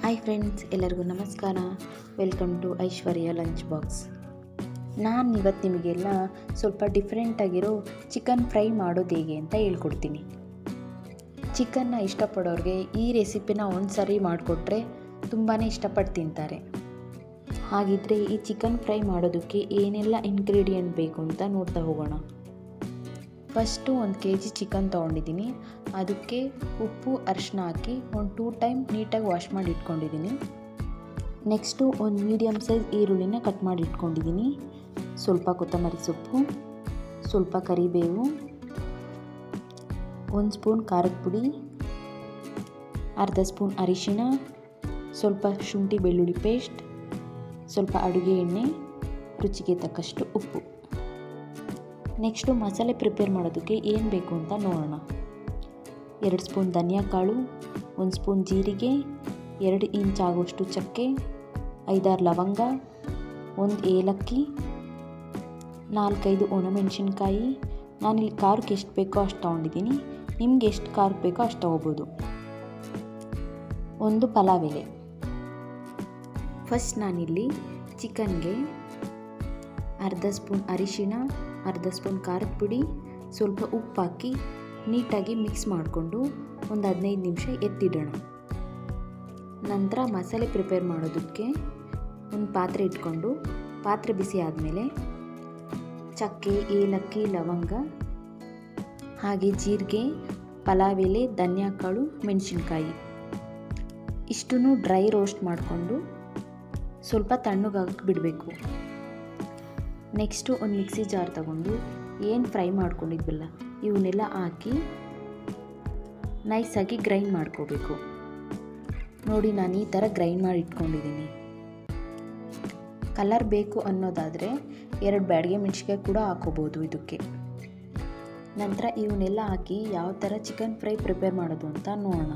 Hi friends, ಎಲ್ಲರಿಗೂ ನಮಸ್ಕಾರ. Welcome to Aishwarya lunch box. ನಾನು ಇವತ್ತು ನಿಮಗೆಲ್ಲ ಸ್ವಲ್ಪ ಡಿಫ್ರೆಂಟಾಗಿರೋ ಚಿಕನ್ ಫ್ರೈ ಮಾಡೋದು ಹೇಗೆ ಅಂತ ಹೇಳ್ಕೊಡ್ತೀನಿ. ಚಿಕನ್ನ ಇಷ್ಟಪಡೋರಿಗೆ ಈ ರೆಸಿಪಿನ ಒಂದು ಸಾರಿ ಮಾಡಿಕೊಟ್ರೆ ತುಂಬಾ ಇಷ್ಟಪಟ್ಟು ತಿಂತಾರೆ. ಹಾಗಿದ್ರೆ ಈ ಚಿಕನ್ ಫ್ರೈ ಮಾಡೋದಕ್ಕೆ ಏನೆಲ್ಲ ಇಂಗ್ರೀಡಿಯೆಂಟ್ ಬೇಕು ಅಂತ ನೋಡ್ತಾ ಹೋಗೋಣ. ಫಸ್ಟು 1 kg ಚಿಕನ್ ತೊಗೊಂಡಿದ್ದೀನಿ. ಅದಕ್ಕೆ ಉಪ್ಪು ಅರಿಶಿನ ಹಾಕಿ ಒಂದು 2 ಟೈಮ್ ನೀಟಾಗಿ ವಾಶ್ ಮಾಡಿ ಇಟ್ಕೊಂಡಿದ್ದೀನಿ. ನೆಕ್ಸ್ಟು ಒಂದು ಮೀಡಿಯಮ್ ಸೈಜ್ ಈರುಳ್ಳಿನ ಕಟ್ ಮಾಡಿ ಇಟ್ಕೊಂಡಿದ್ದೀನಿ. ಸ್ವಲ್ಪ ಕೊತ್ತಂಬರಿ ಸೊಪ್ಪು, ಸ್ವಲ್ಪ ಕರಿಬೇವು, 1 ಸ್ಪೂನ್ ಖಾರದ ಪುಡಿ, ಅರ್ಧ ಸ್ಪೂನ್ ಅರಿಶಿನ, ಸ್ವಲ್ಪ ಶುಂಠಿ ಬೆಳ್ಳುಳ್ಳಿ ಪೇಸ್ಟ್, ಸ್ವಲ್ಪ ಅಡುಗೆ ಎಣ್ಣೆ, ರುಚಿಗೆ ತಕ್ಕಷ್ಟು ಉಪ್ಪು. ನೆಕ್ಸ್ಟು ಮಸಾಲೆ ಪ್ರಿಪೇರ್ ಮಾಡೋದಕ್ಕೆ ಏನು ಬೇಕು ಅಂತ ನೋಡೋಣ. 2 ಸ್ಪೂನ್ ಧನಿಯಾ ಕಾಳು, 1 ಸ್ಪೂನ್ ಜೀರಿಗೆ, 2 ಇಂಚ್ ಆಗೋಷ್ಟು ಚಕ್ಕೆ, 5-6 ಲವಂಗ, 1 ಏಲಕ್ಕಿ, 4-5 ಒಣಮೆಣಸಿನ್ಕಾಯಿ. ನಾನಿಲ್ಲಿ ಖಾರಕ್ಕೆ ಎಷ್ಟು ಬೇಕೋ ಅಷ್ಟು ತೊಗೊಂಡಿದ್ದೀನಿ. ನಿಮ್ಗೆ ಎಷ್ಟು ಖಾರಕ್ಕೆ ಬೇಕೋ ಅಷ್ಟು ತೊಗೋಬೋದು. 1 ಪಲಾವ್ ಎಲೆ. ಫಸ್ಟ್ ನಾನಿಲ್ಲಿ ಚಿಕನ್ಗೆ ಅರ್ಧ ಸ್ಪೂನ್ ಅರಿಶಿನ, ಅರ್ಧ ಸ್ಪೂನ್ ಖಾರದ ಪುಡಿ, ಸ್ವಲ್ಪ ಉಪ್ಪು ಹಾಕಿ ನೀಟಾಗಿ ಮಿಕ್ಸ್ ಮಾಡಿಕೊಂಡು ಒಂದು 15 ನಿಮಿಷ ಎತ್ತಿಡೋಣ. ನಂತರ ಮಸಾಲೆ ಪ್ರಿಪೇರ್ ಮಾಡೋದಕ್ಕೆ ಒಂದು ಪಾತ್ರೆ ಇಟ್ಕೊಂಡು ಪಾತ್ರೆ ಬಿಸಿ ಆದಮೇಲೆ ಚಕ್ಕೆ, ಏಲಕ್ಕಿ, ಲವಂಗ, ಹಾಗೆ ಜೀರಿಗೆ, ಪಲಾವ್ ಎಲೆ, ಧನಿಯಾ ಕಾಳು, ಮೆಣಸಿನ್ಕಾಯಿ ಇಷ್ಟನ್ನು ಡ್ರೈ ರೋಸ್ಟ್ ಮಾಡಿಕೊಂಡು ಸ್ವಲ್ಪ ತಣ್ಣಗಾಗಕ್ಕೆ ಬಿಡಬೇಕು. ನೆಕ್ಸ್ಟು ಒಂದು ಮಿಕ್ಸಿ ಜಾರ್ ತಗೊಂಡು ಏನು ಫ್ರೈ ಮಾಡ್ಕೊಂಡಿದ್ವಲ್ಲ ಇವನ್ನೆಲ್ಲ ಹಾಕಿ ನೈಸಾಗಿ ಗ್ರೈಂಡ್ ಮಾಡ್ಕೋಬೇಕು. ನೋಡಿ, ನಾನು ಈ ಥರ ಗ್ರೈಂಡ್ ಮಾಡಿ ಇಟ್ಕೊಂಡಿದ್ದೀನಿ. ಕಲರ್ ಬೇಕು ಅನ್ನೋದಾದರೆ 2 ಬ್ಯಾಡಗೆ ಮೆಣಸಿನ್ಕಾಯಿ ಕೂಡ ಹಾಕೋಬೋದು ಇದಕ್ಕೆ. ನಂತರ ಇವನ್ನೆಲ್ಲ ಹಾಕಿ ಯಾವ ಥರ ಚಿಕನ್ ಫ್ರೈ ಪ್ರಿಪೇರ್ ಮಾಡೋದು ಅಂತ ನೋಡೋಣ.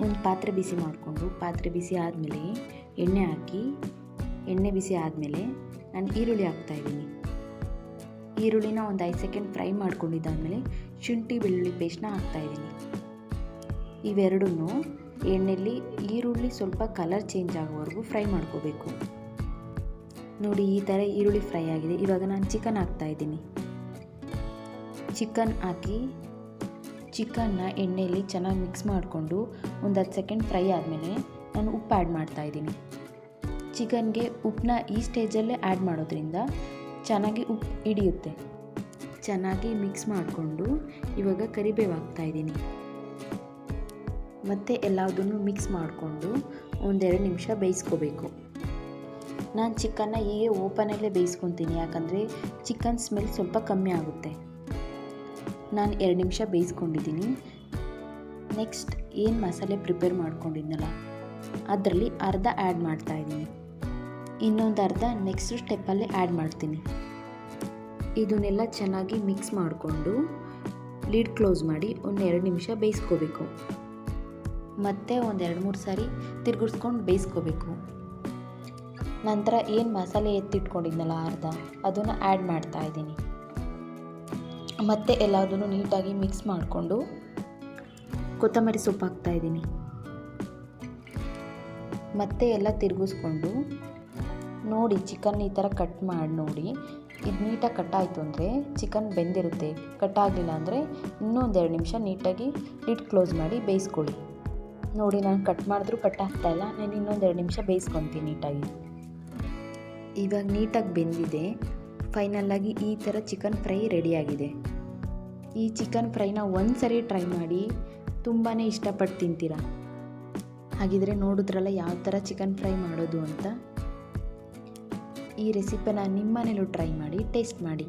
ಒಂದು ಪಾತ್ರೆ ಬಿಸಿ ಮಾಡಿಕೊಂಡು ಪಾತ್ರೆ ಬಿಸಿ ಆದಮೇಲೆ ಎಣ್ಣೆ ಹಾಕಿ, ಎಣ್ಣೆ ಬಿಸಿ ಆದಮೇಲೆ ನಾನು ಈರುಳ್ಳಿ ಹಾಕ್ತಾಯಿದ್ದೀನಿ. ಈರುಳ್ಳಿನ ಒಂದು 5 ಸೆಕೆಂಡ್ ಫ್ರೈ ಮಾಡ್ಕೊಂಡಿದ್ದಾದಮೇಲೆ ಶುಂಠಿ ಬೆಳ್ಳುಳ್ಳಿ ಪೇಸ್ಟ್ನ ಹಾಕ್ತಾಯಿದ್ದೀನಿ. ಇವೆರಡನ್ನೂ ಎಣ್ಣೆಯಲ್ಲಿ ಈರುಳ್ಳಿ ಸ್ವಲ್ಪ ಕಲರ್ ಚೇಂಜ್ ಆಗೋವರೆಗೂ ಫ್ರೈ ಮಾಡ್ಕೋಬೇಕು. ನೋಡಿ, ಈ ಥರ ಈರುಳ್ಳಿ ಫ್ರೈ ಆಗಿದೆ. ಇವಾಗ ನಾನು ಚಿಕನ್ ಹಾಕ್ತಾಯಿದ್ದೀನಿ. ಚಿಕನ್ ಹಾಕಿ ಚಿಕನ್ನ ಎಣ್ಣೆಯಲ್ಲಿ ಚೆನ್ನಾಗಿ ಮಿಕ್ಸ್ ಮಾಡಿಕೊಂಡು ಒಂದು 10 ಸೆಕೆಂಡ್ ಫ್ರೈ ಆದಮೇಲೆ ನಾನು ಉಪ್ಪು ಆ್ಯಡ್ ಮಾಡ್ತಾಯಿದ್ದೀನಿ. ಚಿಕನ್ಗೆ ಉಪ್ಪನ್ನ ಈ ಸ್ಟೇಜಲ್ಲೇ ಆ್ಯಡ್ ಮಾಡೋದ್ರಿಂದ ಚೆನ್ನಾಗಿ ಉಪ್ಪು ಹಿಡಿಯುತ್ತೆ. ಚೆನ್ನಾಗಿ ಮಿಕ್ಸ್ ಮಾಡಿಕೊಂಡು ಇವಾಗ ಕರಿಬೇವು ಹಾಕ್ತಾಯಿದ್ದೀನಿ. ಮತ್ತು ಎಲ್ಲದನ್ನು ಮಿಕ್ಸ್ ಮಾಡಿಕೊಂಡು 1-2 ನಿಮಿಷ ಬೇಯಿಸ್ಕೋಬೇಕು. ನಾನು ಚಿಕನ್ನ ಹೀಗೆ ಓಪನಲ್ಲೇ ಬೇಯಿಸ್ಕೊತೀನಿ, ಯಾಕಂದರೆ ಚಿಕನ್ ಸ್ಮೆಲ್ ಸ್ವಲ್ಪ ಕಮ್ಮಿ ಆಗುತ್ತೆ. ನಾನು 2 ನಿಮಿಷ ಬೇಯಿಸ್ಕೊಂಡಿದ್ದೀನಿ. ನೆಕ್ಸ್ಟ್ ಏನು ಮಸಾಲೆ ಪ್ರಿಪೇರ್ ಮಾಡ್ಕೊಂಡಿದ್ನಲ್ಲ ಅದರಲ್ಲಿ ಅರ್ಧ ಆ್ಯಡ್ ಮಾಡ್ತಾಯಿದ್ದೀನಿ. ಇನ್ನೊಂದು ಅರ್ಧ ನೆಕ್ಸ್ಟ್ ಸ್ಟೆಪ್ಪಲ್ಲೇ ಆ್ಯಡ್ ಮಾಡ್ತೀನಿ. ಇದನ್ನೆಲ್ಲ ಚೆನ್ನಾಗಿ ಮಿಕ್ಸ್ ಮಾಡಿಕೊಂಡು ಲಿಡ್ ಕ್ಲೋಸ್ ಮಾಡಿ 1-2 ನಿಮಿಷ ಬೇಯಿಸ್ಕೋಬೇಕು. ಮತ್ತು 1-2-3 ಸಾರಿ ತಿರುಗಿಸ್ಕೊಂಡು ಬೇಯಿಸ್ಕೋಬೇಕು. ನಂತರ ಏನು ಮಸಾಲೆ ಎತ್ತಿಟ್ಕೊಂಡಿದ್ನಲ್ಲ ಅರ್ಧ ಅದನ್ನು ಆ್ಯಡ್ ಮಾಡ್ತಾಯಿದ್ದೀನಿ. ಮತ್ತು ಎಲ್ಲದನ್ನು ನೀಟಾಗಿ ಮಿಕ್ಸ್ ಮಾಡಿಕೊಂಡು ಕೊತ್ತಂಬರಿ ಸೊಪ್ಪು ಹಾಕ್ತಾಯಿದ್ದೀನಿ. ಮತ್ತೆ ಎಲ್ಲ ತಿರುಗಿಸ್ಕೊಂಡು ನೋಡಿ, ಚಿಕನ್ ಈ ಥರ ಕಟ್ ಮಾಡಿ ನೋಡಿ. ಇದು ನೀಟಾಗಿ ಕಟ್ ಆಯಿತು ಅಂದರೆ ಚಿಕನ್ ಬೆಂದಿರುತ್ತೆ. ಕಟ್ ಆಗಲಿಲ್ಲ ಅಂದರೆ ಇನ್ನೂ 1-2 ನಿಮಿಷ ನೀಟಾಗಿ ಲಿಡ್ ಕ್ಲೋಸ್ ಮಾಡಿ ಬೇಯಿಸ್ಕೊಳ್ಳಿ. ನೋಡಿ, ನಾನು ಕಟ್ ಮಾಡಿದ್ರೂ ಕಟ್ ಆಗ್ತಾಯಿಲ್ಲ. ನಾನು ಇನ್ನೊಂದು 2 ನಿಮಿಷ ಬೇಯಿಸ್ಕೊತೀನಿ ನೀಟಾಗಿ. ಇವಾಗ ನೀಟಾಗಿ ಬೆಂದಿದೆ. ಫೈನಲ್ಲಾಗಿ ಈ ಥರ ಚಿಕನ್ ಫ್ರೈ ರೆಡಿಯಾಗಿದೆ. ಈ ಚಿಕನ್ ಫ್ರೈನ ಒಂದು ಸರಿ ಟ್ರೈ ಮಾಡಿ, ತುಂಬಾ ಇಷ್ಟಪಟ್ಟು ತಿಂತೀರಾ. ಹಾಗಿದ್ರೆ ನೋಡಿದ್ರಲ್ಲ ಯಾವ ಥರ ಚಿಕನ್ ಫ್ರೈ ಮಾಡೋದು ಅಂತ. ಈ ರೆಸಿಪಿನ ನಿಮ್ಮ ಮನೇಲೂ ಟ್ರೈ ಮಾಡಿ, ಟೇಸ್ಟ್ ಮಾಡಿ.